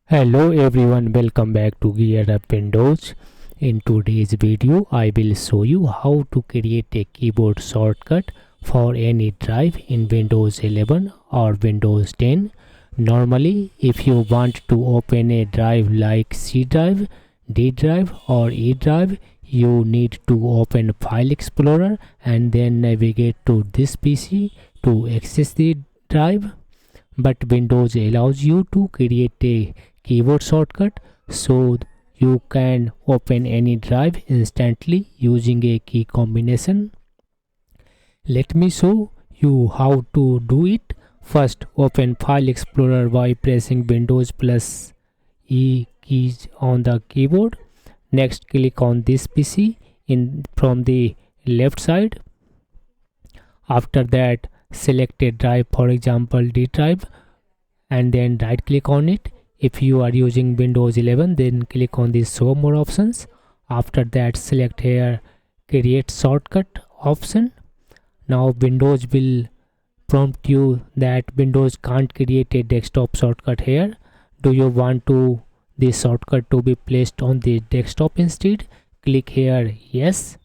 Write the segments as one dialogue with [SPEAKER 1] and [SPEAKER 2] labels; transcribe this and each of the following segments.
[SPEAKER 1] Hello everyone, welcome back to GearUpWindows. In today's video, I will show you how to create a keyboard shortcut for any drive in Windows 11 or Windows 10. Normally, if you want to open a drive like C drive, D drive or E drive, you need to open File Explorer and then navigate to this PC to access the drive. But Windows allows you to create a keyboard shortcut so you can open any drive instantly using a key combination. Let me show you how to do it. First, open File Explorer by pressing Windows plus E keys on the keyboard. Next, click on this PC from the left side. After that, select a drive, for example D drive, and then right click on it. If you are using Windows 11, then click on the show more options. After that, select here create shortcut option. Now Windows will prompt you that Windows can't create a desktop shortcut here. Do you want this shortcut to be placed on the desktop instead? Click here yes.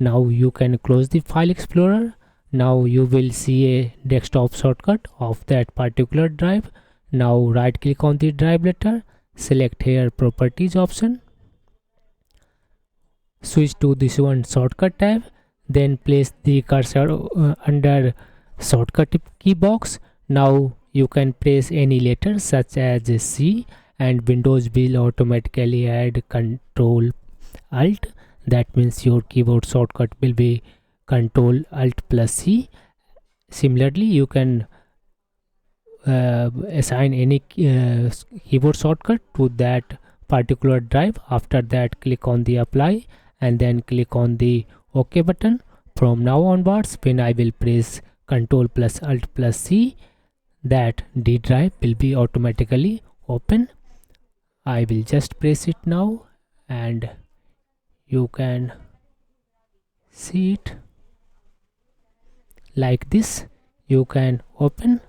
[SPEAKER 1] Now you can close the File Explorer. Now you will see a desktop shortcut of that particular drive. Now right click on the drive letter, select here properties option, switch to this one shortcut tab, then place the cursor under shortcut key box. Now you can press any letter such as C and Windows will automatically add Ctrl Alt. That means your keyboard shortcut will be Ctrl Alt plus C. Similarly, you can assign any keyboard shortcut to that particular drive. After that, click on the apply and then click on the OK button. From now onwards, when I will press Ctrl plus Alt plus C, that D drive will be automatically open. I will just press it now and you can see it like this. You can open.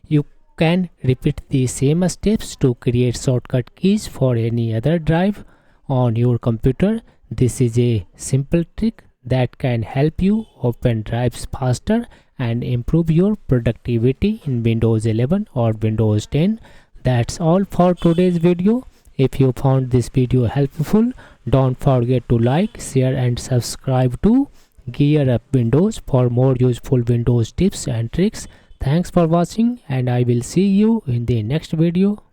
[SPEAKER 1] You can repeat the same steps to create shortcut keys for any other drive on your computer. This is a simple trick that can help you open drives faster and improve your productivity in Windows 11 or Windows 10. That's all for today's video. If you found this video helpful, don't forget to like, share and subscribe to GearUpWindows for more useful Windows tips and tricks. Thanks for watching and I will see you in the next video.